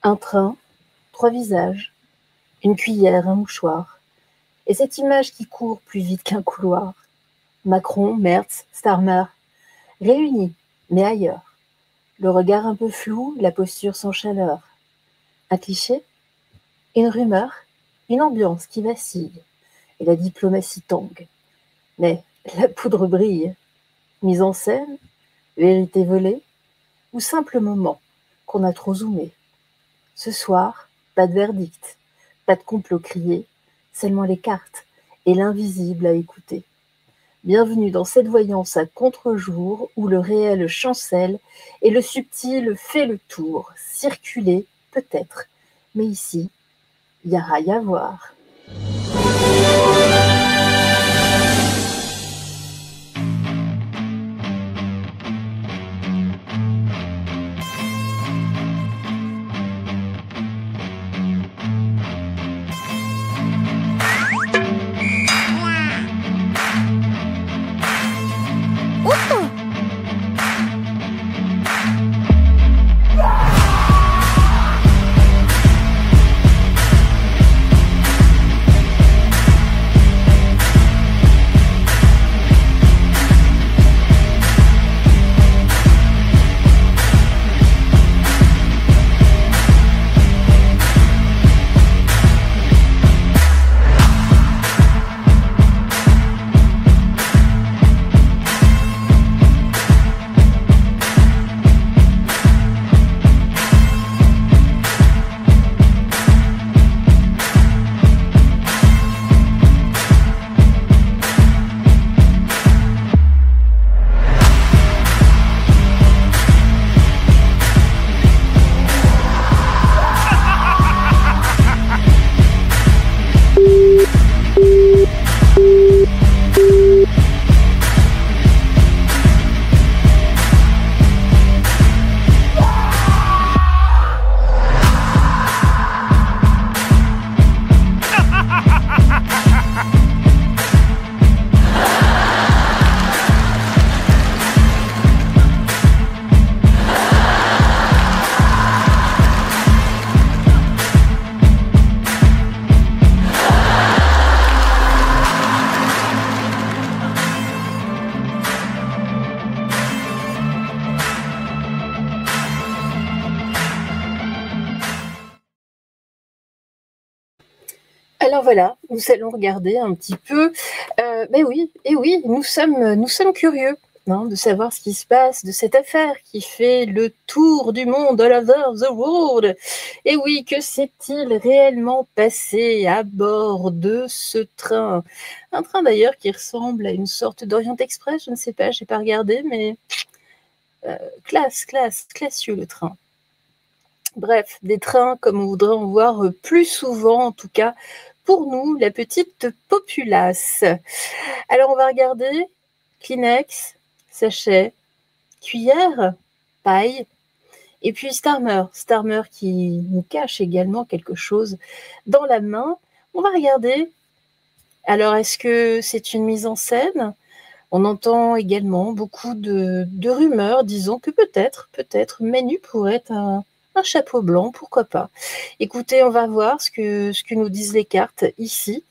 Un train, 3 visages, une cuillère, un mouchoir, et cette image qui court plus vite qu'un couloir. Macron, Merz, Starmer, réunis, mais ailleurs. Le regard un peu flou, la posture sans chaleur. Un cliché, une rumeur, une ambiance qui vacille, et la diplomatie tangue. Mais la poudre brille. Mise en scène, vérité volée, ou simple moment qu'on a trop zoomé. Ce soir, pas de verdict, pas de complot crié, seulement les cartes et l'invisible à écouter. Bienvenue dans cette voyance à contre-jour où le réel chancelle et le subtil fait le tour. Circuler, peut-être, mais ici, il y a rien à voir. Alors voilà, nous allons regarder un petit peu. Ben oui, et oui, nous sommes curieux de savoir ce qui se passe de cette affaire qui fait le tour du monde, all over the world. Et oui, que s'est-il réellement passé à bord de ce train? Un train d'ailleurs qui ressemble à une sorte d'Orient Express, je ne sais pas, j'ai pas regardé, mais classieux le train. Bref, des trains comme on voudrait en voir plus souvent, en tout cas pour nous, la petite populace. Alors on va regarder Kleenex, sachet, cuillère, paille, et puis Starmer qui nous cache également quelque chose dans la main. On va regarder. Alors est-ce que c'est une mise en scène? On entend également beaucoup de rumeurs disant que peut-être Manu pourrait être un chapeau blanc, pourquoi pas. Écoutez, on va voir ce que nous disent les cartes ici.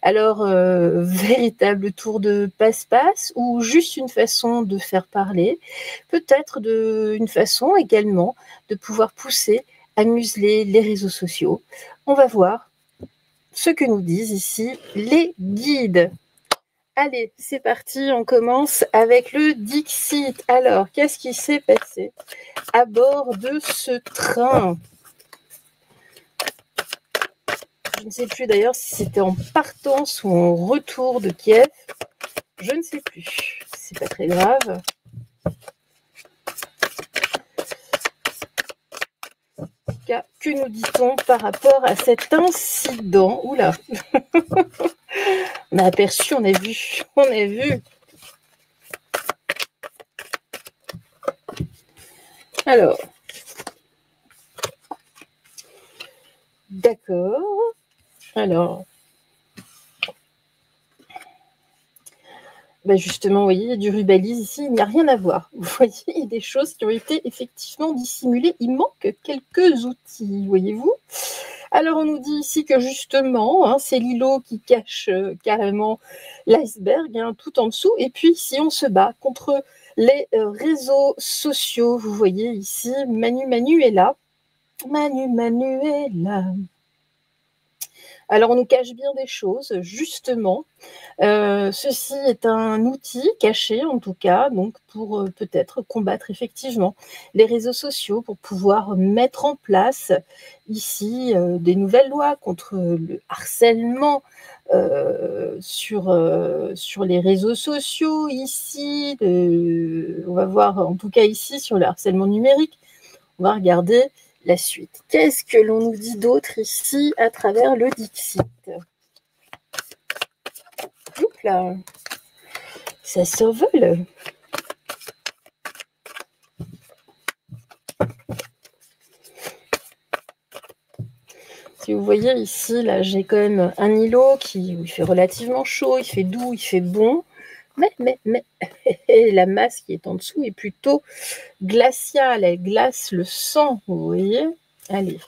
Alors, véritable tour de passe-passe ou juste une façon de faire parler, peut-être une façon également de pouvoir pousser à museler les réseaux sociaux. On va voir ce que nous disent ici les guides. Allez, c'est parti, on commence avec le Dixit. Alors, qu'est-ce qui s'est passé à bord de ce train? Je ne sais plus d'ailleurs si c'était en partance ou en retour de Kiev. Je ne sais plus. C'est pas très grave. En tout cas, que nous dit-on par rapport à cet incident? Oula. On a aperçu, on a vu. Alors, d'accord. Alors, Bah justement, vous voyez, il y a du rubalise ici, il n'y a rien à voir. Vous voyez, il y a des choses qui ont été effectivement dissimulées. Il manque quelques outils, voyez-vous. Alors, on nous dit ici que justement, hein, c'est l'îlot qui cache carrément l'iceberg, hein, tout en dessous. Et puis, ici, on se bat contre les réseaux sociaux. Vous voyez ici, Manu est là. Manu est là. Alors, on nous cache bien des choses, justement. Ceci est un outil caché, en tout cas, donc pour peut-être combattre effectivement les réseaux sociaux, pour pouvoir mettre en place ici des nouvelles lois contre le harcèlement sur les réseaux sociaux, ici, on va voir en tout cas ici sur le harcèlement numérique. On va regarder la suite. Qu'est-ce que l'on nous dit d'autre ici à travers le Dixit? Oups là, ça s'envole. Si vous voyez ici, là, j'ai quand même un îlot où il fait relativement chaud, il fait doux, il fait bon, mais la masse qui est en dessous est plutôt glaciale, elle glace le sang, vous voyez. Allez,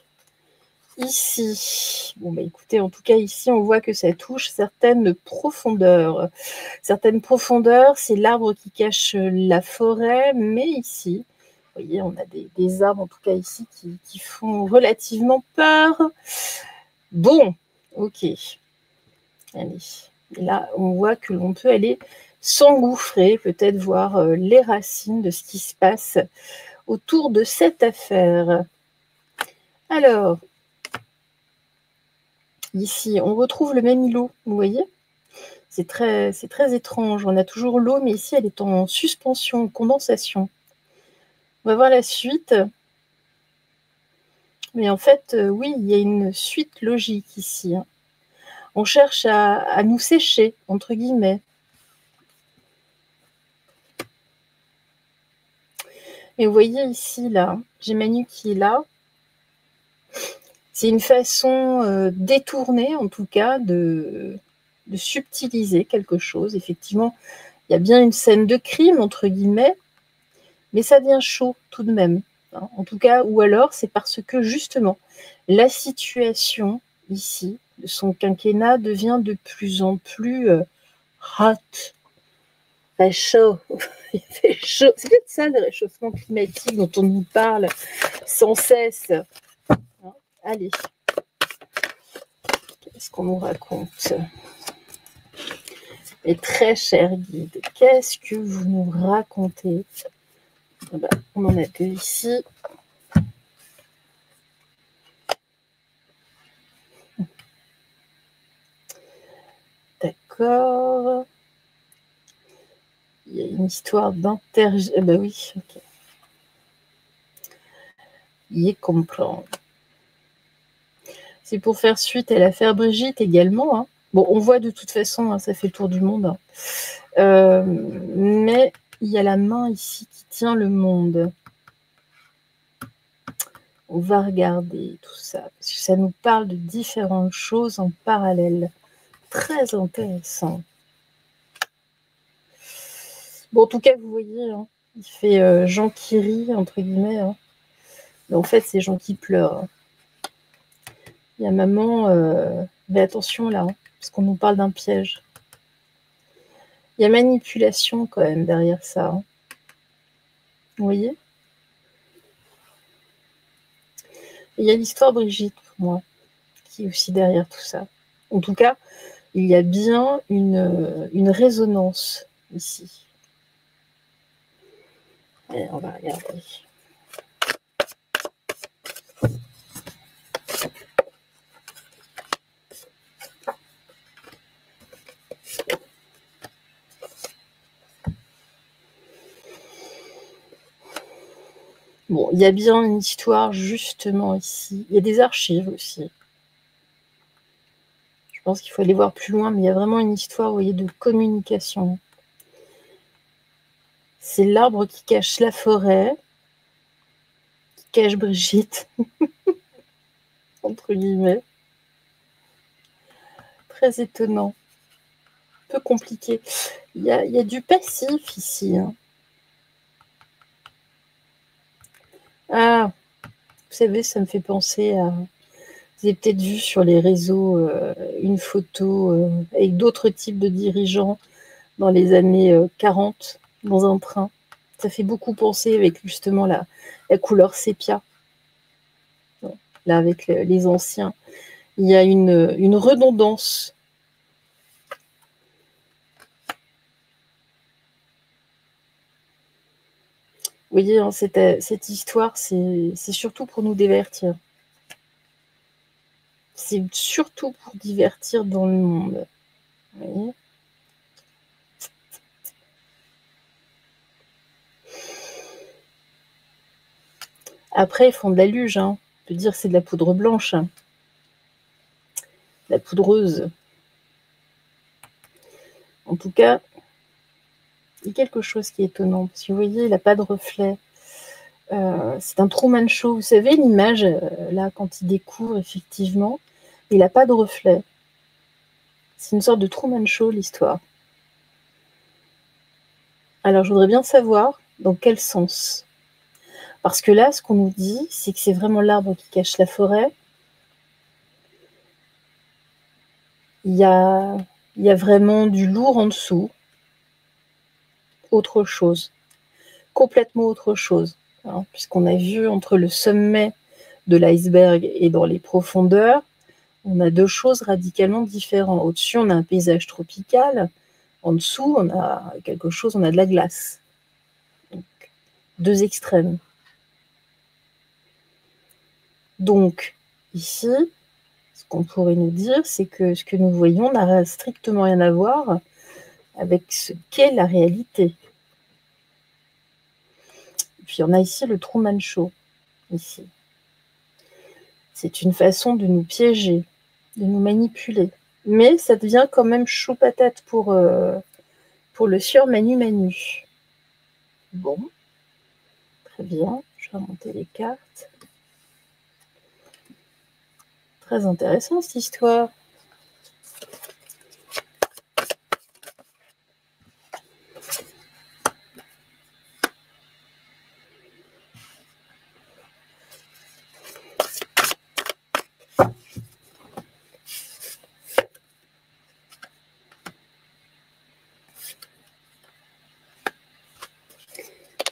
ici, bon bah écoutez, en tout cas ici, on voit que ça touche certaines profondeurs. Certaines profondeurs, c'est l'arbre qui cache la forêt, mais ici, vous voyez, on a des arbres, en tout cas ici, qui font relativement peur. Bon, ok. Allez. Et là, on voit que l'on peut aller s'engouffrer, peut-être voir les racines de ce qui se passe autour de cette affaire. Alors, ici, on retrouve le même îlot, vous voyez? C'est très étrange. On a toujours l'eau, mais ici, elle est en suspension, en condensation. On va voir la suite. Mais en fait, oui, il y a une suite logique ici. Hein. On cherche à nous sécher, entre guillemets. Et vous voyez ici, là, j'ai Manu qui est là. C'est une façon détournée, en tout cas, de subtiliser quelque chose. Effectivement, il y a bien une scène de crime, entre guillemets, mais ça devient chaud tout de même. Hein. En tout cas, ou alors c'est parce que, justement, la situation, ici, de son quinquennat devient de plus en plus hot. Très chaud. Il fait chaud. C'est peut-être ça le réchauffement climatique dont on nous parle sans cesse. Hein. Allez. Qu'est-ce qu'on nous raconte? Mes très chers guides, qu'est-ce que vous nous racontez? On en a deux ici. D'accord. Il y a une histoire ben oui, ok. Y comprendre. C'est pour faire suite à l'affaire Brigitte également. Hein. Bon, on voit de toute façon, hein, ça fait le tour du monde. Hein. Mais il y a la main ici qui tient le monde. On va regarder tout ça, parce que ça nous parle de différentes choses en parallèle. Très intéressant. Bon, en tout cas, vous voyez, hein, il fait Jean qui rit, entre guillemets. Hein. Mais en fait, c'est Jean qui pleure. Hein. Il y a maman, mais attention là, hein, parce qu'on nous parle d'un piège. Il y a manipulation quand même derrière ça. Hein. Vous voyez? Et il y a l'histoire Brigitte, pour moi, qui est aussi derrière tout ça. En tout cas, il y a bien une résonance ici. Et on va regarder. Bon, il y a bien une histoire justement ici. Il y a des archives aussi. Je pense qu'il faut aller voir plus loin, mais il y a vraiment une histoire, vous voyez, de communication. C'est l'arbre qui cache la forêt, qui cache Brigitte, entre guillemets. Très étonnant. Un peu compliqué. Il y a du passif ici. Hein. Ah, vous savez, ça me fait penser à... Vous avez peut-être vu sur les réseaux une photo avec d'autres types de dirigeants dans les années 40 dans un train. Ça fait beaucoup penser avec justement la couleur sépia. Là, avec les anciens. Il y a une redondance. Vous voyez, hein, cette histoire, c'est surtout pour nous divertir. C'est surtout pour divertir dans le monde. Vous voyez ? Après, ils font de la luge. Hein. On peut dire que c'est de la poudre blanche. Hein. La poudreuse. En tout cas, il y a quelque chose qui est étonnant. Parce que vous voyez, il n'a pas de reflet. C'est un Truman Show. Vous savez, l'image, là, quand il découvre, effectivement, il n'a pas de reflet. C'est une sorte de Truman Show, l'histoire. Alors, je voudrais bien savoir dans quel sens. Parce que là, ce qu'on nous dit, c'est que c'est vraiment l'arbre qui cache la forêt. Il y a vraiment du lourd en dessous. Autre chose. Complètement autre chose. Hein, puisqu'on a vu entre le sommet de l'iceberg et dans les profondeurs, on a deux choses radicalement différentes. Au-dessus, on a un paysage tropical. En dessous, on a quelque chose, on a de la glace. Donc, deux extrêmes. Donc, ici, ce qu'on pourrait nous dire, c'est que ce que nous voyons n'a strictement rien à voir avec ce qu'est la réalité. Et puis, on a ici le Truman Show. Ici. C'est une façon de nous piéger, de nous manipuler. Mais ça devient quand même chaud patate pour le sieur Manu Manu. Bon, très bien. Je vais remonter les cartes. Très intéressant cette histoire.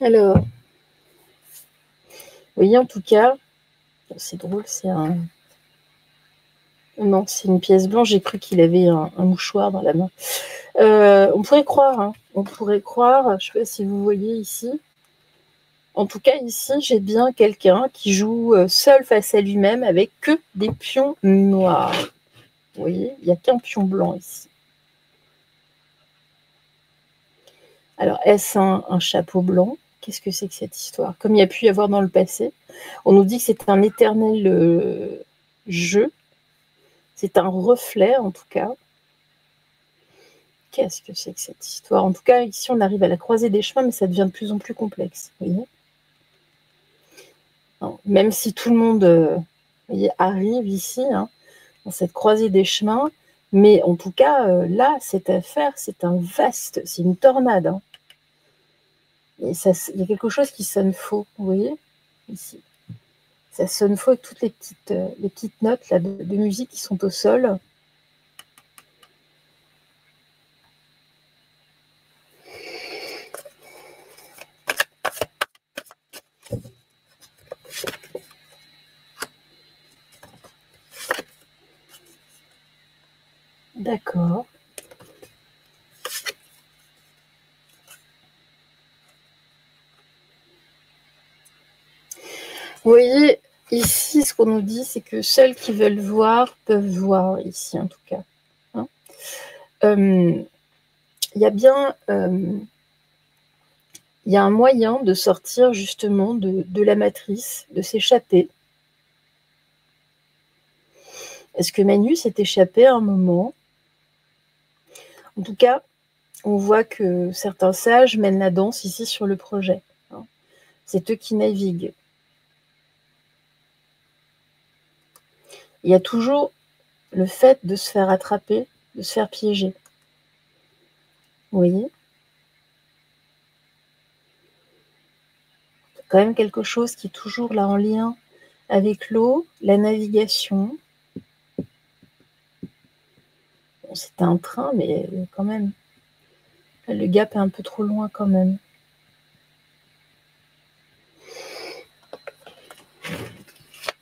Alors, vous voyez, en tout cas, c'est drôle, c'est un... Non, c'est une pièce blanche, j'ai cru qu'il avait un mouchoir dans la main. On pourrait croire, hein. On pourrait croire, je ne sais pas si vous voyez ici. En tout cas, ici, j'ai bien quelqu'un qui joue seul face à lui-même avec que des pions noirs. Vous voyez, il n'y a qu'un pion blanc ici. Alors, est-ce un chapeau blanc? Qu'est-ce que c'est que cette histoire? Comme il y a pu y avoir dans le passé, on nous dit que c'est un éternel jeu. C'est un reflet, en tout cas. Qu'est-ce que c'est que cette histoire? En tout cas, ici, on arrive à la croisée des chemins, mais ça devient de plus en plus complexe. Vous voyez? Non, même si tout le monde arrive ici, hein, dans cette croisée des chemins, mais en tout cas, là, cette affaire, c'est c'est une tornade. Hein. Et il y a quelque chose qui sonne faux, vous voyez, ici. Ça sonne faux avec toutes les petites notes là, de musique qui sont au sol. D'accord. Vous voyez, ici, ce qu'on nous dit, c'est que seuls qui veulent voir peuvent voir, ici, en tout cas. Hein. Y a bien... il y a un moyen de sortir justement de la matrice, de s'échapper. Est-ce que Manu s'est échappé à un moment? En tout cas, on voit que certains sages mènent la danse ici sur le projet. Hein. C'est eux qui naviguent. Il y a toujours le fait de se faire attraper, de se faire piéger. Vous voyez? C'est quand même quelque chose qui est toujours là en lien avec l'eau, la navigation. Bon, c'était un train, mais quand même. Le gap est un peu trop loin quand même.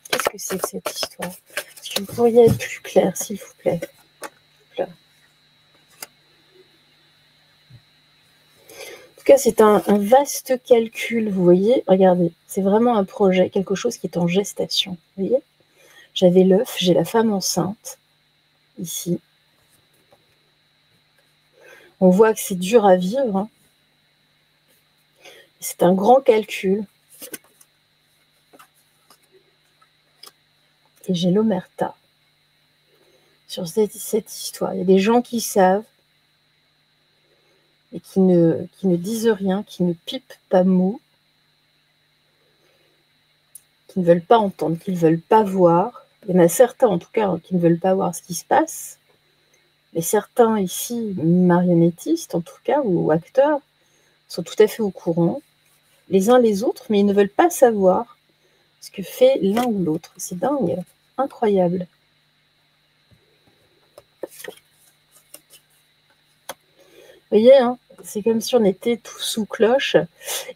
Qu'est-ce que c'est que cette histoire? Est-ce que vous pourriez être plus clair, s'il vous plaît? En tout cas, c'est un vaste calcul, vous voyez. Regardez, c'est vraiment un projet, quelque chose qui est en gestation. Vous voyez? J'avais l'œuf, j'ai la femme enceinte, ici. On voit que c'est dur à vivre. Hein. C'est un grand calcul. Et j'ai l'omerta sur cette histoire. Il y a des gens qui savent et qui ne disent rien, qui ne pipent pas mot, qui ne veulent pas entendre, qui ne veulent pas voir. Il y en a certains, en tout cas, qui ne veulent pas voir ce qui se passe. Mais certains ici, marionnettistes en tout cas, ou acteurs, sont tout à fait au courant, les uns les autres, mais ils ne veulent pas savoir ce que fait l'un ou l'autre. C'est dingue, incroyable. Vous voyez, hein, c'est comme si on était tous sous cloche.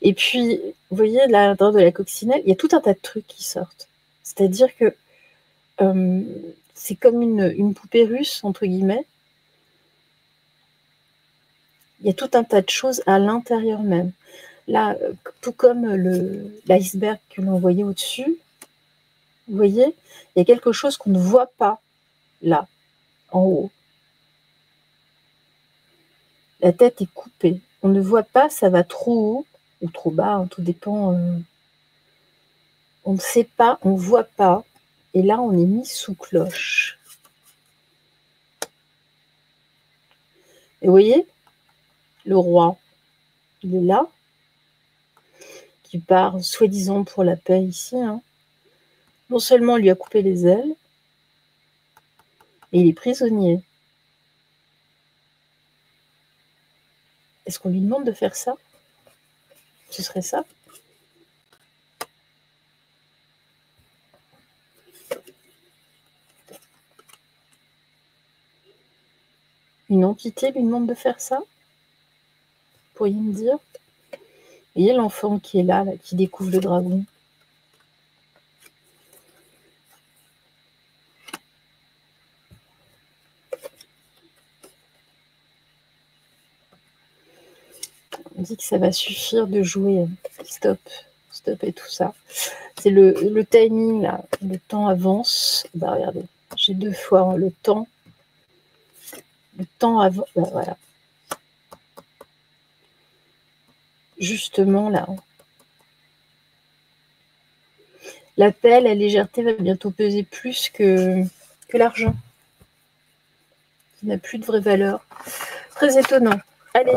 Et puis, vous voyez, là, à l'intérieur de la coccinelle, il y a tout un tas de trucs qui sortent. C'est-à-dire que c'est comme une poupée russe, entre guillemets. Il y a tout un tas de choses à l'intérieur même. Là, tout comme l'iceberg que l'on voyait au-dessus, vous voyez, il y a quelque chose qu'on ne voit pas, là, en haut. La tête est coupée. On ne voit pas, ça va trop haut ou trop bas, hein, tout dépend. On ne sait pas, on ne voit pas. Et là, on est mis sous cloche. Et vous voyez, le roi, il est là, qui part soi-disant pour la paix ici. Hein. Non seulement on lui a coupé les ailes, mais il est prisonnier. Est-ce qu'on lui demande de faire ça? Ce serait ça? Une entité lui demande de faire ça? Vous pourriez me dire? Vous voyez l'enfant qui est là, qui découvre le dragon. On dit que ça va suffire de jouer. Stop et tout ça. C'est le timing, là. Le temps avance. Bah, regardez, j'ai 2 fois hein, le temps. Le temps avance. Bah, voilà. Justement, là. La paix, la légèreté va bientôt peser plus que l'argent. Qui n'a plus de vraie valeur. Très étonnant. Allez.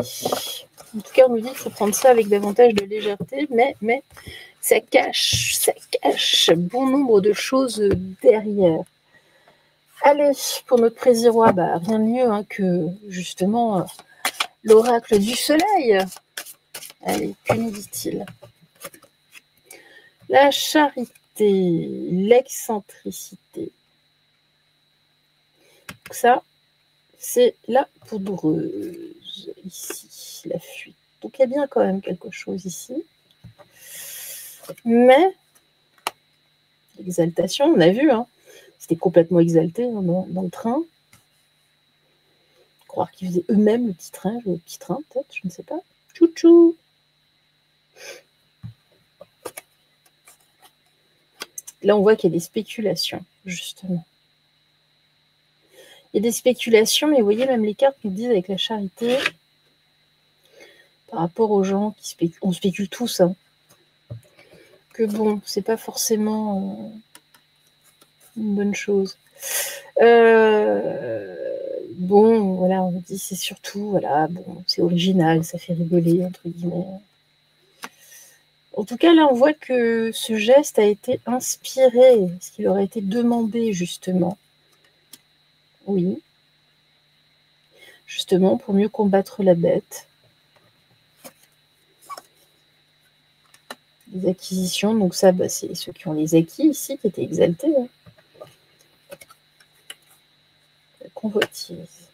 En tout cas, on nous dit qu'il faut prendre ça avec davantage de légèreté, mais ça cache bon nombre de choses derrière. Allez, pour notre présirois, bah, rien de mieux hein, que justement l'oracle du soleil. Allez, que nous dit-il? La charité, l'excentricité. Ça, c'est la poudreuse, ici, la fuite. Donc il y a bien quand même quelque chose ici. Mais, l'exaltation, on a vu, hein, c'était complètement exalté hein, dans le train. Croire qu'ils faisaient eux-mêmes le petit train peut-être, je ne sais pas. Tchou-tchou. Là, on voit qu'il y a des spéculations, justement. Il y a des spéculations, mais vous voyez, même les cartes nous disent avec la charité, par rapport aux gens qui spéculent, on spécule tous, hein, que bon, c'est pas forcément une bonne chose. Bon, voilà, on dit c'est surtout, voilà, bon, c'est original, ça fait rigoler, entre guillemets. En tout cas, là, on voit que ce geste a été inspiré, ce qu'il aurait été demandé, justement. Oui. justement pour mieux combattre la bête. Les acquisitions, donc ça, bah, c'est ceux qui ont les acquis ici, qui étaient exaltés. Hein. La convoitise.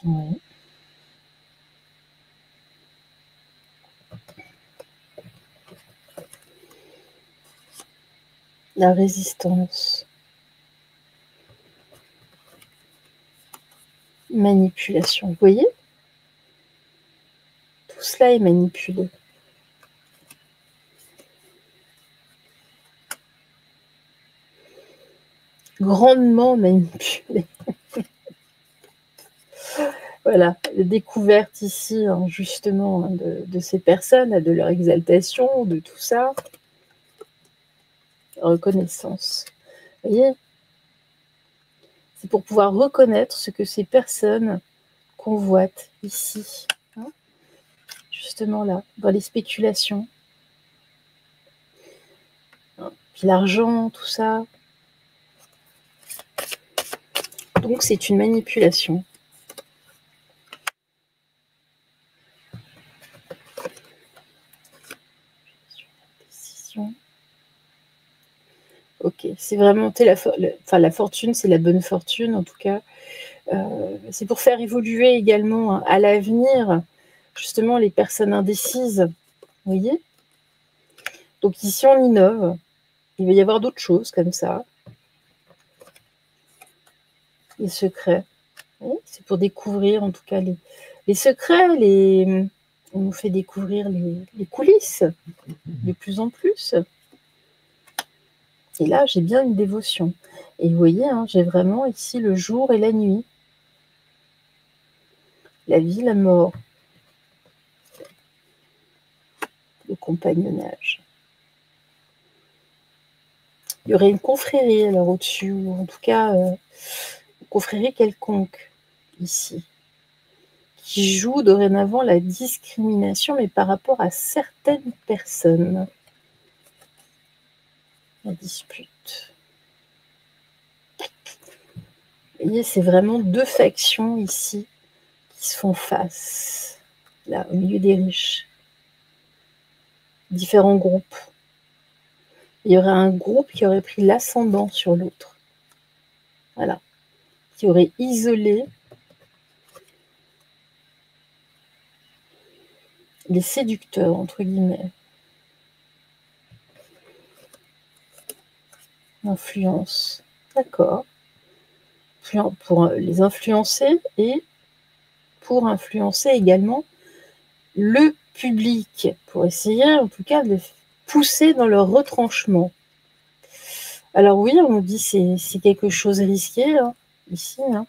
Ouais. La résistance. Manipulation. Vous voyez? Tout cela est manipulé. Grandement manipulé. Voilà, la découverte ici, hein, justement, hein, de ces personnes, de leur exaltation, de tout ça. Reconnaissance. Vous voyez? C'est pour pouvoir reconnaître ce que ces personnes convoitent ici. Hein, justement là, dans les spéculations. Hein, puis l'argent, tout ça. Donc c'est une manipulation. Décision. Ok, c'est vraiment la fortune, c'est la bonne fortune en tout cas. C'est pour faire évoluer également hein, à l'avenir justement les personnes indécises. Vous voyez? Donc ici on innove. Il va y avoir d'autres choses comme ça. Les secrets. Oui, c'est pour découvrir en tout cas les secrets, on nous fait découvrir les coulisses de plus en plus. Et là, j'ai bien une dévotion. Et vous voyez, hein, j'ai vraiment ici le jour et la nuit. La vie, la mort. Le compagnonnage. Il y aurait une confrérie alors au-dessus, ou en tout cas une confrérie quelconque ici, qui joue dorénavant la discrimination, mais par rapport à certaines personnes. La dispute. Vous voyez, c'est vraiment deux factions ici qui se font face, là, au milieu des riches. Différents groupes. Il y aurait un groupe qui aurait pris l'ascendant sur l'autre. Voilà. Qui aurait isolé les séducteurs, entre guillemets. L'influence. D'accord. Pour les influencer et pour influencer également le public, pour essayer en tout cas de les pousser dans leur retranchement. Alors oui, on nous dit c'est quelque chose risqué, hein, ici. Hein.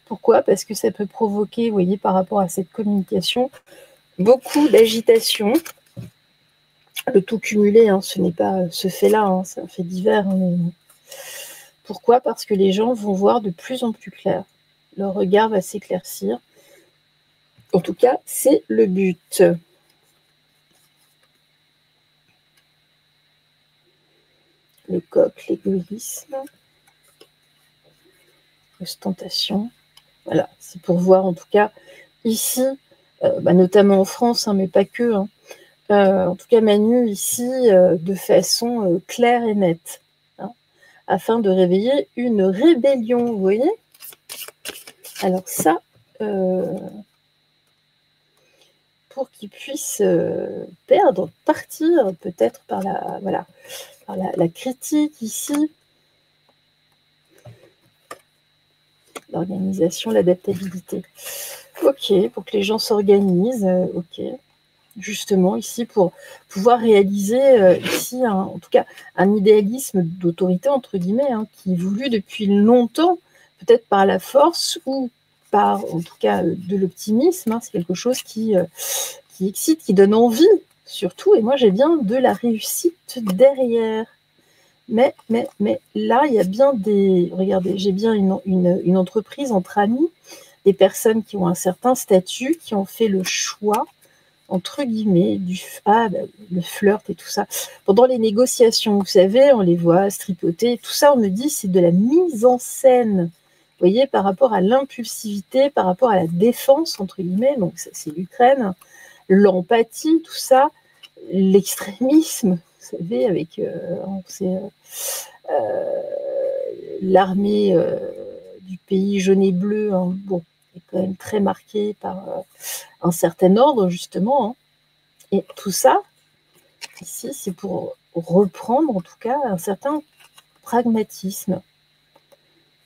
Pourquoi? Parce que ça peut provoquer, vous voyez, par rapport à cette communication, beaucoup d'agitation. Le tout cumulé, hein, ce n'est pas ce fait-là, hein, c'est un fait divers. Hein, pourquoi? Parce que les gens vont voir de plus en plus clair. Leur regard va s'éclaircir. En tout cas, c'est le but. Le coq, l'égoïsme, l'ostentation. Voilà, c'est pour voir en tout cas ici, notamment en France, hein, mais pas que. Hein, en tout cas, Manu ici, de façon claire et nette, hein, afin de réveiller une rébellion, vous voyez? Alors ça, pour qu'ils puissent perdre, partir peut-être par la critique ici, l'organisation, l'adaptabilité. Ok, pour que les gens s'organisent, ok. Justement ici pour pouvoir réaliser ici en tout cas un idéalisme d'autorité entre guillemets hein, qui est voulu depuis longtemps, peut-être par la force ou par en tout cas de l'optimisme. Hein, c'est quelque chose qui excite, qui donne envie surtout. Et moi j'ai bien de la réussite derrière. Mais là il y a bien regardez, j'ai bien une entreprise entre amis, des personnes qui ont un certain statut, qui ont fait le choix entre guillemets, le flirt et tout ça. Pendant les négociations, vous savez, on les voit se tripoter, tout ça, on me dit, c'est de la mise en scène. Vous voyez, par rapport à l'impulsivité, par rapport à la défense, entre guillemets, donc c'est l'Ukraine, l'empathie, tout ça, l'extrémisme, vous savez, avec l'armée du pays jaune et bleu, hein, bon, est quand même très marquée par un certain ordre, justement. Hein. Et tout ça, ici, c'est pour reprendre, en tout cas, un certain pragmatisme.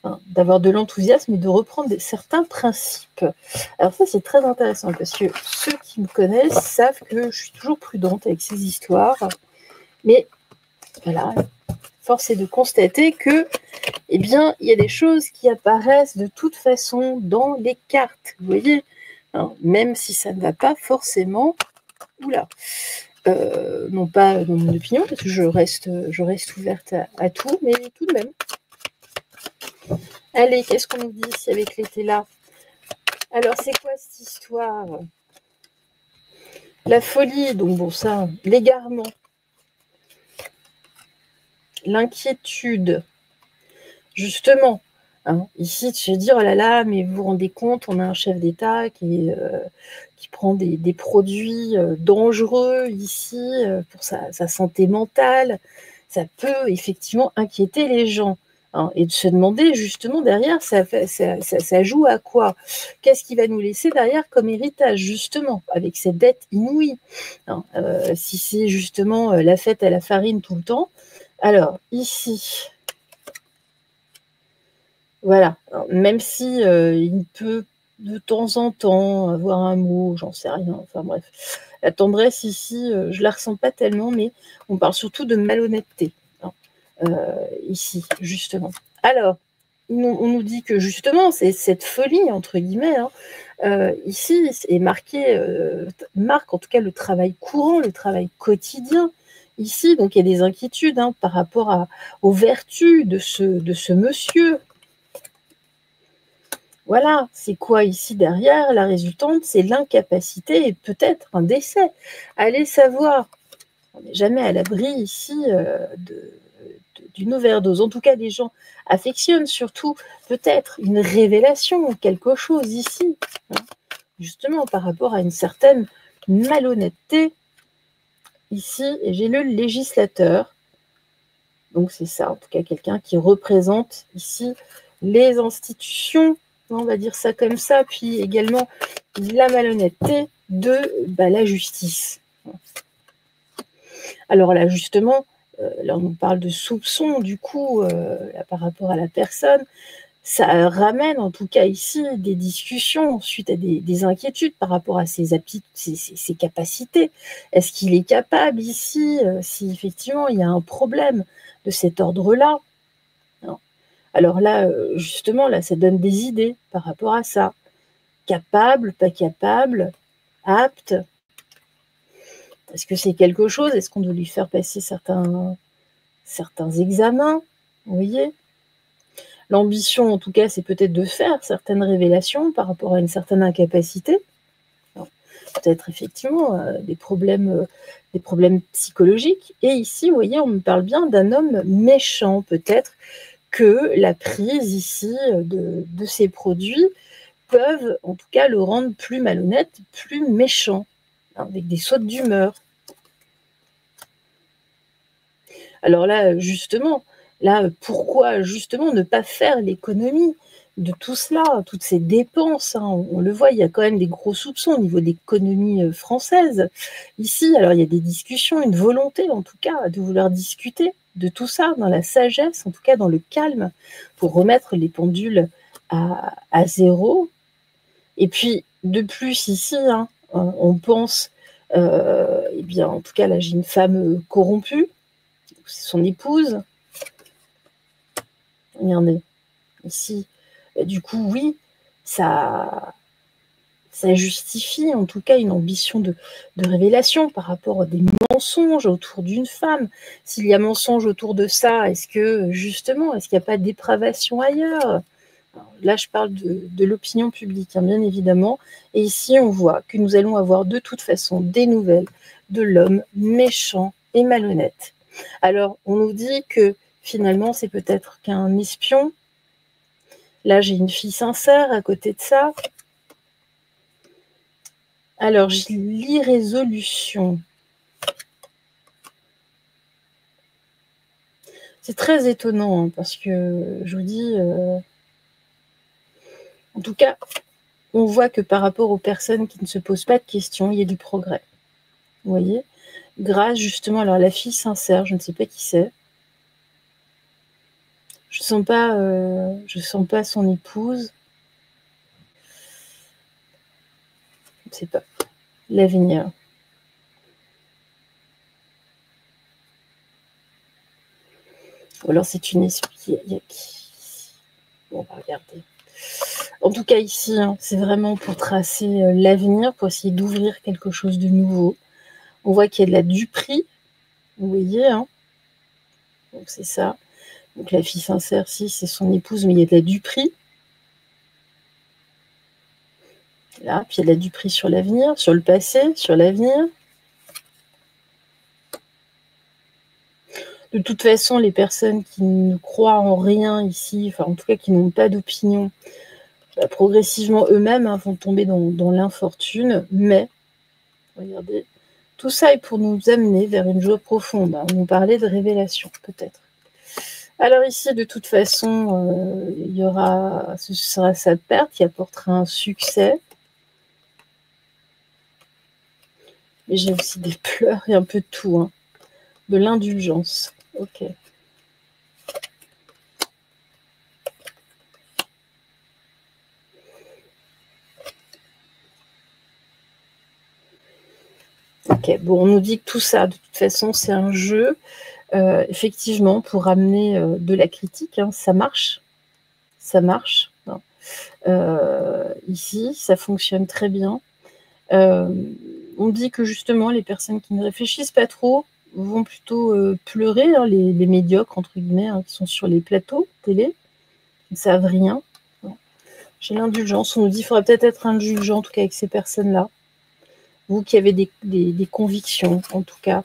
Hein, d'avoir de l'enthousiasme et de reprendre certains principes. Alors ça, c'est très intéressant, parce que ceux qui me connaissent savent que je suis toujours prudente avec ces histoires. Mais voilà, force est de constater que, eh bien, il y a des choses qui apparaissent de toute façon dans les cartes, vous voyez, hein, même si ça ne va pas forcément, non pas dans mon opinion, parce que je reste ouverte à tout, mais tout de même. Allez, qu'est-ce qu'on nous dit ici avec l'été là? Alors, c'est quoi cette histoire? La folie, donc bon, ça, l'égarement, l'inquiétude, justement, hein, ici, de se dire, oh là là, mais vous vous rendez compte, on a un chef d'État qui prend des produits dangereux ici pour sa santé mentale. Ça peut effectivement inquiéter les gens. Hein, et de se demander, justement, derrière, ça joue à quoi? Qu'est-ce qu'il va nous laisser derrière comme héritage, justement, avec cette dette inouïe? Hein, si c'est justement la fête à la farine tout le temps. Alors, ici, voilà, alors, même si il peut de temps en temps avoir un mot, j'en sais rien, enfin bref. La tendresse ici, je la ressens pas tellement, mais on parle surtout de malhonnêteté, hein, ici, justement. Alors, on nous dit que justement, c'est cette folie, entre guillemets, hein, ici, est marqué, marque en tout cas le travail courant, le travail quotidien. Ici, donc il y a des inquiétudes hein, par rapport aux vertus de ce monsieur. Voilà, c'est quoi ici derrière? La résultante, c'est l'incapacité et peut-être un décès. Allez savoir. On n'est jamais à l'abri ici d'une overdose. En tout cas, les gens affectionnent surtout peut-être une révélation, quelque chose ici, hein, justement par rapport à une certaine malhonnêteté. Ici, j'ai le législateur. Donc c'est ça, en tout cas quelqu'un qui représente ici les institutions, on va dire ça comme ça, puis également la malhonnêteté de la justice. Alors là, justement, là on parle de soupçons, du coup, là, par rapport à la personne, ça ramène en tout cas ici des discussions suite à des inquiétudes par rapport à ses capacités. Est-ce qu'il est capable ici, si effectivement il y a un problème de cet ordre-là? Alors là, justement, là, ça donne des idées par rapport à ça. Capable, pas capable, apte. Est-ce que c'est quelque chose? Est-ce qu'on doit lui faire passer certains examens? Vous voyez? L'ambition, en tout cas, c'est peut-être de faire certaines révélations par rapport à une certaine incapacité. Peut-être effectivement des problèmes psychologiques. Et ici, vous voyez, on me parle bien d'un homme méchant, peut-être que la prise ici de ces produits peuvent en tout cas le rendre plus malhonnête, plus méchant, hein, avec des sautes d'humeur. Alors là, justement, pourquoi justement ne pas faire l'économie de tout cela, toutes ces dépenses, hein, on le voit, il y a quand même des gros soupçons au niveau de l'économie française. Ici, alors il y a des discussions, une volonté en tout cas de vouloir discuter de tout ça, dans la sagesse, en tout cas dans le calme, pour remettre les pendules à zéro. Et puis, de plus ici, hein, on pense, eh bien, en tout cas là j'ai une femme corrompue, c'est son épouse. Regardez, ici, du coup, oui, ça justifie en tout cas une ambition de révélation par rapport à des mensonges autour d'une femme. S'il y a mensonge autour de ça, est-ce qu'il n'y a pas de dépravation ailleurs? Alors, là, je parle de l'opinion publique, hein, bien évidemment. Et ici, on voit que nous allons avoir de toute façon des nouvelles de l'homme méchant et malhonnête. Alors, on nous dit que finalement, c'est peut-être qu'un espion. Là, j'ai une fille sincère à côté de ça. Alors, l'irrésolution. C'est très étonnant, hein, parce que je vous dis, en tout cas, on voit que par rapport aux personnes qui ne se posent pas de questions, il y a du progrès. Vous voyez? Grâce justement, alors la fille sincère, je ne sais pas qui c'est. Je sens pas son épouse. Je ne sais pas. L'avenir. Ou alors c'est une esprit. Bon, on va regarder. En tout cas, ici, hein, c'est vraiment pour tracer l'avenir, pour essayer d'ouvrir quelque chose de nouveau. On voit qu'il y a de la duperie. Vous voyez, hein. Donc c'est ça. Donc la fille sincère, si, c'est son épouse, mais il y a de la duperie. Là, puis il y a de la duperie sur l'avenir, sur le passé, sur l'avenir. De toute façon, les personnes qui ne croient en rien ici, enfin en tout cas qui n'ont pas d'opinion, progressivement eux-mêmes vont tomber dans l'infortune. Mais, regardez, tout ça est pour nous amener vers une joie profonde. On nous parlait de révélation, peut-être. Alors ici, de toute façon, ce sera sa perte qui apportera un succès. Mais j'ai aussi des pleurs et un peu de tout, hein. De l'indulgence. Ok. Ok, bon, on nous dit que tout ça, de toute façon, c'est un jeu. Effectivement, pour amener de la critique, hein, ça marche. Ça marche. Hein. Ici, ça fonctionne très bien. On dit que justement, les personnes qui ne réfléchissent pas trop vont plutôt pleurer, hein, les médiocres, entre guillemets, hein, qui sont sur les plateaux télé, qui ne savent rien. J'ai l'indulgence. On nous dit qu'il faudra peut-être être indulgent, en tout cas, avec ces personnes-là. Vous qui avez des convictions, en tout cas.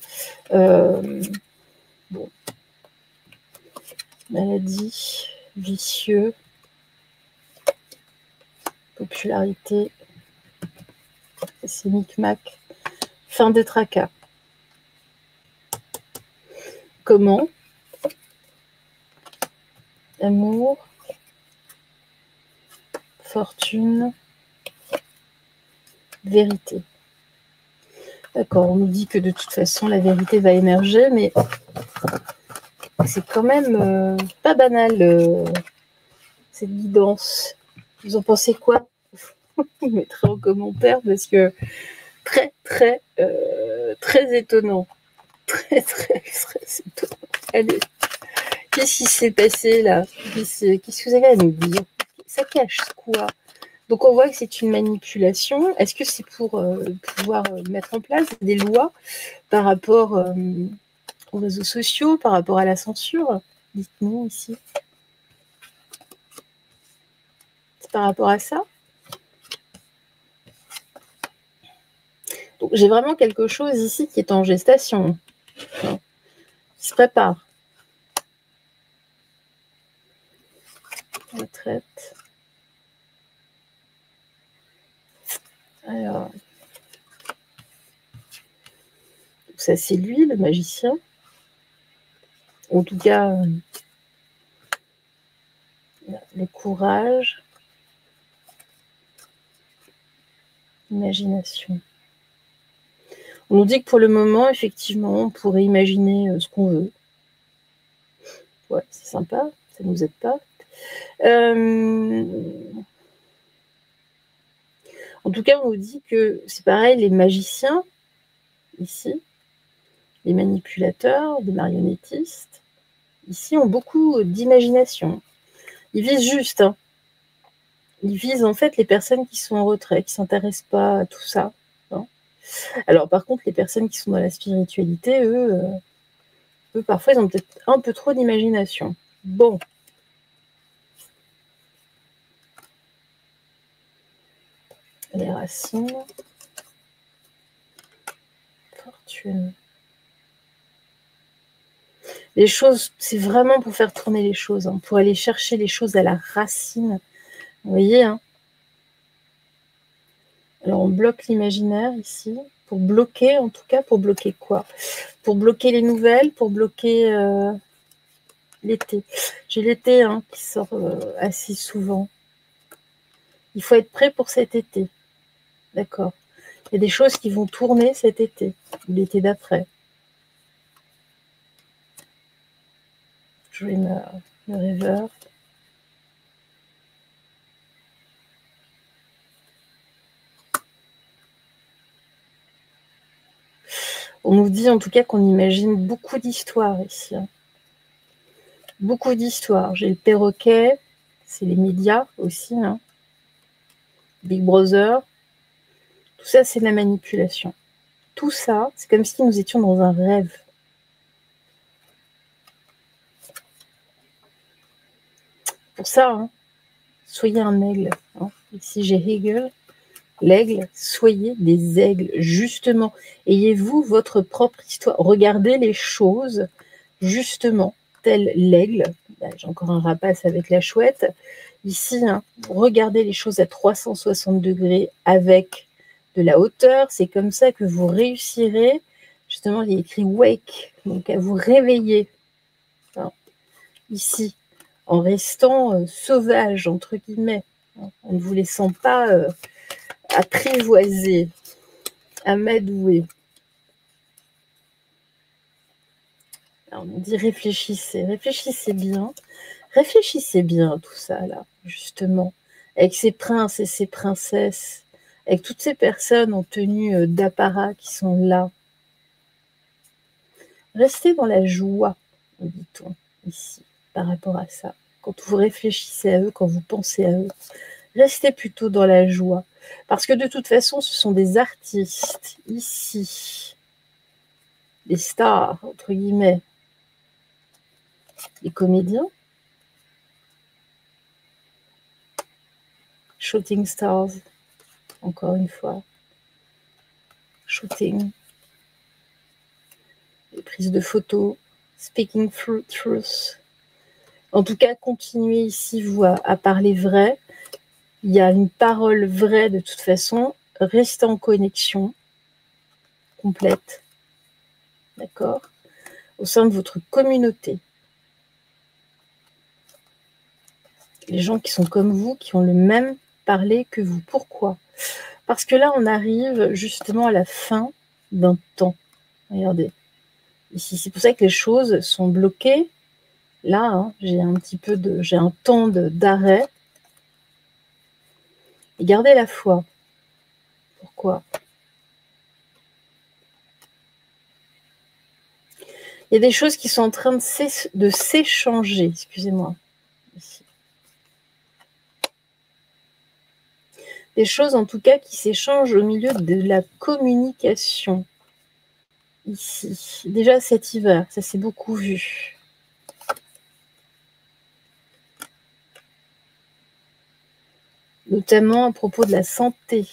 Bon. Maladie, vicieux, popularité, c'est micmac, fin des tracas. Comment? Amour, fortune, vérité. D'accord, on nous dit que de toute façon la vérité va émerger, mais c'est quand même pas banal cette guidance. Vous en pensez quoi? Vous mettrez en commentaire parce que très étonnant. Très étonnant. Allez, qu'est-ce qui s'est passé là? Qu'est-ce que vous avez à nous dire? Ça cache quoi? Donc on voit que c'est une manipulation. Est-ce que c'est pour pouvoir mettre en place des lois par rapport aux réseaux sociaux, par rapport à la censure? Dites-nous ici. C'est par rapport à ça? Donc j'ai vraiment quelque chose ici qui est en gestation, qui se prépare. Retraite. Alors, ça c'est lui, le magicien. En tout cas, le courage, l'imagination. On nous dit que pour le moment, effectivement, on pourrait imaginer ce qu'on veut. Ouais, c'est sympa, ça ne nous aide pas. En tout cas, on nous dit que c'est pareil, les magiciens, ici, les manipulateurs, les marionnettistes, ici, ont beaucoup d'imagination. Ils visent juste, hein. Ils visent en fait les personnes qui sont en retrait, qui ne s'intéressent pas à tout ça. Hein. Alors par contre, les personnes qui sont dans la spiritualité, eux parfois, ils ont peut-être un peu trop d'imagination. Bon. Les racines. Fortune. Les choses, c'est vraiment pour faire tourner les choses, hein, pour aller chercher les choses à la racine. Vous voyez, hein? Alors, on bloque l'imaginaire ici, pour bloquer, en tout cas, pour bloquer quoi? Pour bloquer les nouvelles, pour bloquer l'été. J'ai l'été hein, qui sort assez souvent. Il faut être prêt pour cet été. D'accord. Il y a des choses qui vont tourner cet été, ou l'été d'après. Dreamer, le rêveur. On nous dit en tout cas qu'on imagine beaucoup d'histoires ici. Hein. Beaucoup d'histoires. J'ai le perroquet, c'est les médias aussi. Hein. Big Brother. Tout ça, c'est de la manipulation. Tout ça, c'est comme si nous étions dans un rêve. Pour ça, hein, soyez un aigle. Hein. Ici, j'ai Hegel. L'aigle, soyez des aigles, justement. Ayez-vous votre propre histoire. Regardez les choses, justement, tel l'aigle. J'ai encore un rapace avec la chouette. Ici, hein, regardez les choses à 360 degrés avec de la hauteur. C'est comme ça que vous réussirez. Justement, il y a écrit « wake », donc à vous réveiller. Alors, ici, en restant sauvage, entre guillemets, hein, en ne vous laissant pas... apprivoiser, amadouer. Alors, on dit réfléchissez bien à tout ça là, justement, avec ces princes et ces princesses, avec toutes ces personnes en tenue d'apparat qui sont là. Restez dans la joie, dit-on ici, par rapport à ça. Quand vous réfléchissez à eux, quand vous pensez à eux, restez plutôt dans la joie. Parce que de toute façon, ce sont des artistes, ici, des stars, entre guillemets, des comédiens, shooting stars, encore une fois, shooting, les prises de photos, speaking truth. En tout cas, continuez ici, vous, à parler vrai. Il y a une parole vraie de toute façon. Restez en connexion complète, d'accord, au sein de votre communauté. Les gens qui sont comme vous, qui ont le même parler que vous. Pourquoi? Parce que là, on arrive justement à la fin d'un temps. Regardez. Ici, c'est pour ça que les choses sont bloquées. Là, hein, j'ai un temps d'arrêt. Et gardez la foi. Pourquoi? Il y a des choses qui sont en train de s'échanger. Excusez-moi. Ici. Des choses, en tout cas, qui s'échangent au milieu de la communication. Ici. Déjà cet hiver, ça s'est beaucoup vu. Notamment à propos de la santé.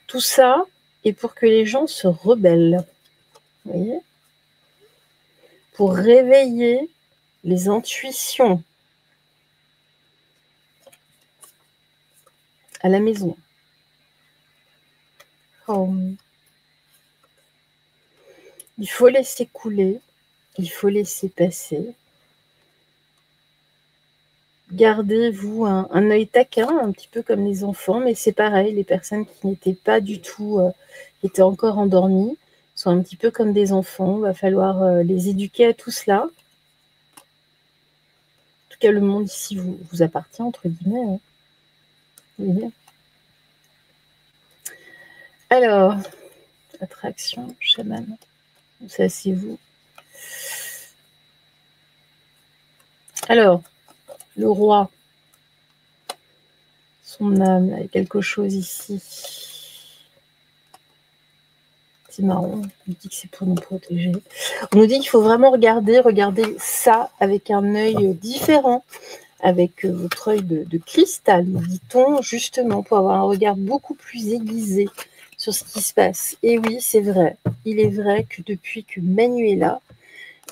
Tout ça est pour que les gens se rebellent. Vous voyez? Pour réveiller les intuitions à la maison. Il faut laisser couler, il faut laisser passer. Gardez-vous un œil taquin, un petit peu comme les enfants, mais c'est pareil, les personnes qui n'étaient pas du tout, qui étaient encore endormies, sont un petit peu comme des enfants. Il va falloir les éduquer à tout cela. En tout cas, le monde ici vous appartient, entre guillemets. Hein. Vous voyez ? Alors, attraction, chaman. Ça, c'est vous. Alors, le roi, son âme, il y a quelque chose ici. C'est marrant, on nous dit que c'est pour nous protéger. On nous dit qu'il faut vraiment regarder ça avec un œil différent, avec votre œil de cristal, nous dit-on, justement, pour avoir un regard beaucoup plus aiguisé sur ce qui se passe. Et oui, c'est vrai. Il est vrai que depuis que Manu est là,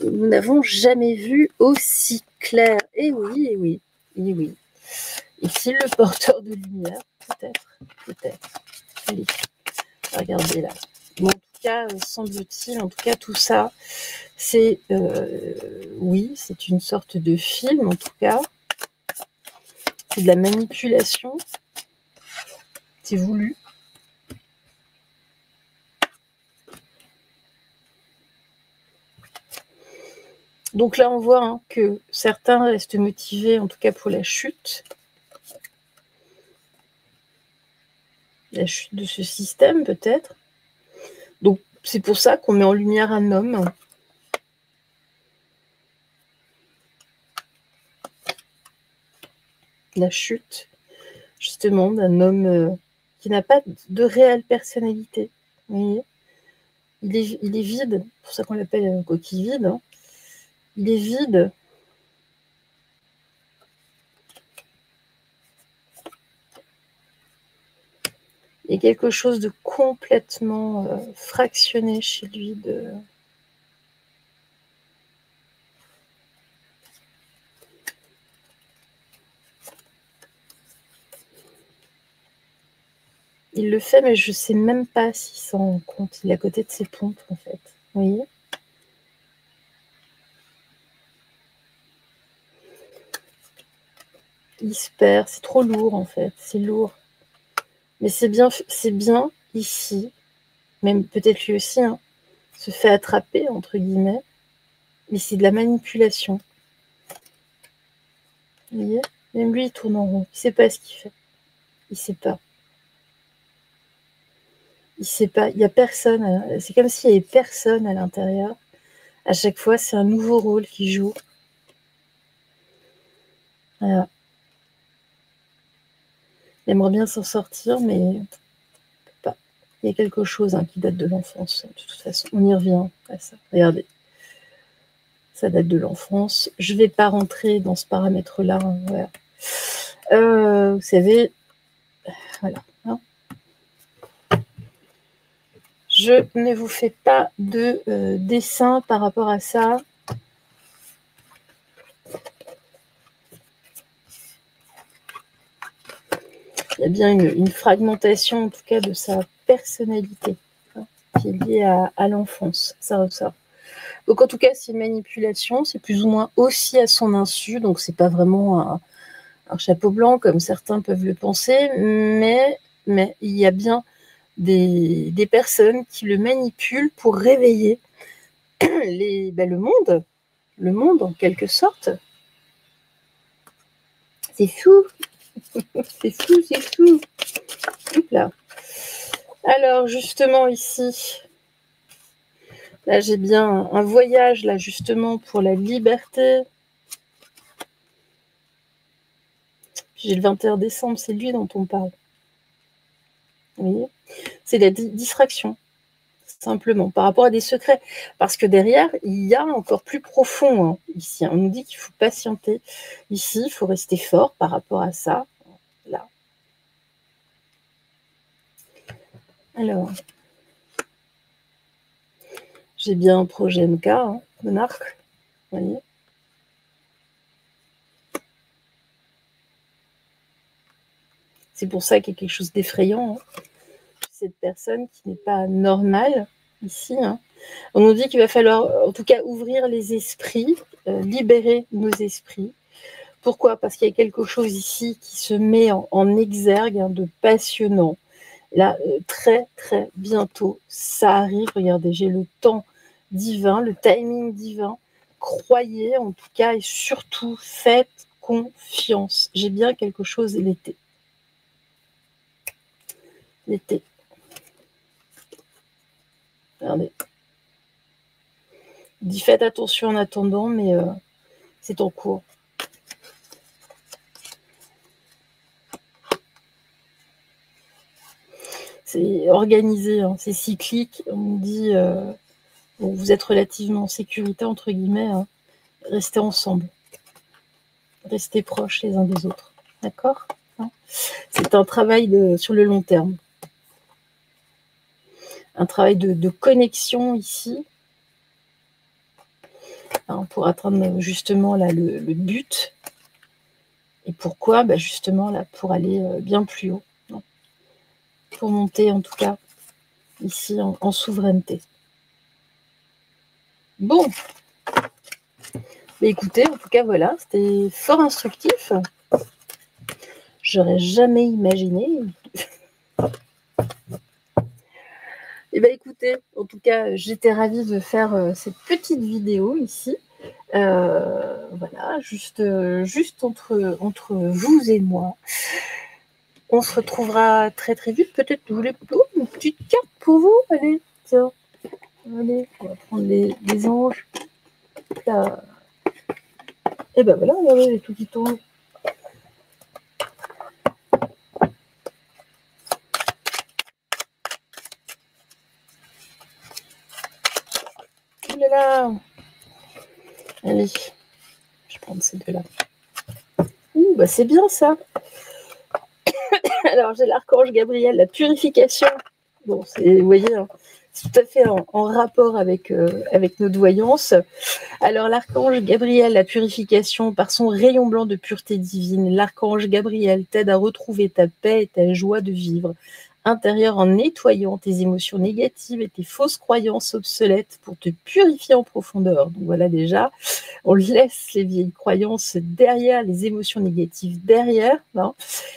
nous n'avons jamais vu aussi clair. Et oui, et oui, et oui. Est-il le porteur de lumière? Peut-être, peut-être. Allez, regardez là. Bon, en tout cas, semble-t-il, en tout cas, tout ça, c'est, oui, c'est une sorte de film, en tout cas. C'est de la manipulation. C'est voulu. Donc là, on voit hein, que certains restent motivés, en tout cas pour la chute de ce système, peut-être. Donc, c'est pour ça qu'on met en lumière un homme. La chute, justement, d'un homme qui n'a pas de réelle personnalité. Vous voyez, il est vide, c'est pour ça qu'on l'appelle coquille vide. Hein. Il est vide. Il y a quelque chose de complètement fractionné chez lui. Il le fait, mais je ne sais même pas s'il s'en rend compte. Il est à côté de ses pompes, en fait. Vous voyez ? Il se perd. C'est trop lourd, en fait. C'est lourd. Mais c'est bien ici, même peut-être lui aussi, hein, se fait attraper, entre guillemets. Mais c'est de la manipulation. Vous voyez ? Même lui, il tourne en rond. Il ne sait pas ce qu'il fait. Il ne sait pas. Il ne sait pas. Il n'y a personne. C'est comme s'il n'y avait personne à l'intérieur. À chaque fois, c'est un nouveau rôle qu'il joue. Voilà. Il aimerait bien s'en sortir, mais il ne peut pas. Il y a quelque chose hein, qui date de l'enfance. De toute façon, on y revient à ça. Regardez. Ça date de l'enfance. Je ne vais pas rentrer dans ce paramètre-là. Hein, voilà. Vous savez, voilà. Hein. Je ne vous fais pas de dessin par rapport à ça. Il y a bien une fragmentation, en tout cas, de sa personnalité, hein, qui est liée à l'enfance. Ça ressort. Donc, en tout cas, c'est une manipulation. C'est plus ou moins aussi à son insu. Donc, c'est pas vraiment un chapeau blanc, comme certains peuvent le penser. Mais il y a bien des personnes qui le manipulent pour réveiller le monde en quelque sorte. C'est fou, c'est fou, c'est fou. Là. Alors justement ici, là j'ai bien un voyage là justement pour la liberté. J'ai le 21 décembre, c'est lui dont on parle. Vous voyez, c'est la distraction. Simplement, par rapport à des secrets. Parce que derrière, il y a encore plus profond hein, ici. On nous dit qu'il faut patienter. Ici, il faut rester fort par rapport à ça. Là. Alors, j'ai bien un projet MK, hein, monarque. Vous voyez. C'est pour ça qu'il y a quelque chose d'effrayant. Hein. Cette personne qui n'est pas normale ici. Hein. On nous dit qu'il va falloir, en tout cas, ouvrir les esprits, libérer nos esprits. Pourquoi ? Parce qu'il y a quelque chose ici qui se met en exergue hein, de passionnant. Là, très, très bientôt, ça arrive. Regardez, j'ai le temps divin, le timing divin. Croyez, en tout cas, et surtout, faites confiance. J'ai bien quelque chose l'été. L'été. Regardez. Il dit faites attention en attendant, mais c'est en cours. C'est organisé, hein, c'est cyclique. On nous dit vous êtes relativement en sécurité, entre guillemets, hein, restez ensemble. rester proches les uns des autres. D'accord? C'est un travail sur le long terme. Un travail de connexion ici. Pour atteindre justement là, le but. Et pourquoi? Justement là, pour aller bien plus haut. Pour monter en tout cas ici en souveraineté. Bon. Écoutez, en tout cas voilà, c'était fort instructif. J'aurais jamais imaginé. Et écoutez, en tout cas, j'étais ravie de faire cette petite vidéo ici. Voilà, juste entre vous et moi. On se retrouvera très très vite. Peut-être vous voulez une petite carte pour vous. Allez, tiens. Allez, on va prendre les anges. Là. Et voilà, regardez tout qui tombe. Là. Allez, je vais prendre ces deux-là. C'est bien ça. Alors, j'ai l'archange Gabriel, la purification. Bon, vous voyez, c'est tout à fait en rapport avec notre voyance. Alors, l'archange Gabriel, la purification, par son rayon blanc de pureté divine, l'archange Gabriel t'aide à retrouver ta paix et ta joie de vivre intérieure en nettoyant tes émotions négatives et tes fausses croyances obsolètes pour te purifier en profondeur. Donc voilà, déjà, on laisse les vieilles croyances derrière, les émotions négatives derrière.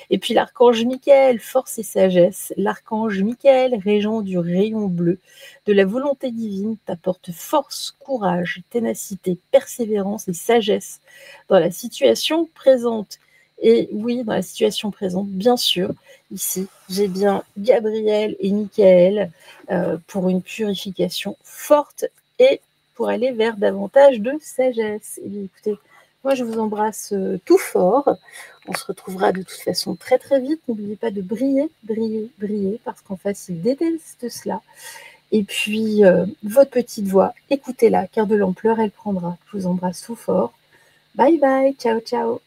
Et puis l'archange Michael, force et sagesse. L'archange Michael, régent du rayon bleu de la volonté divine, t'apporte force, courage, ténacité, persévérance et sagesse dans la situation présente. Et oui, dans la situation présente, bien sûr, ici, j'ai bien Gabriel et Michael pour une purification forte et pour aller vers davantage de sagesse. Et bien, écoutez, moi, je vous embrasse tout fort. On se retrouvera de toute façon très très vite. N'oubliez pas de briller, briller, briller, parce qu'en face, ils détestent cela. Et puis, votre petite voix, écoutez-la, car de l'ampleur, elle prendra. Je vous embrasse tout fort. Bye bye, ciao, ciao.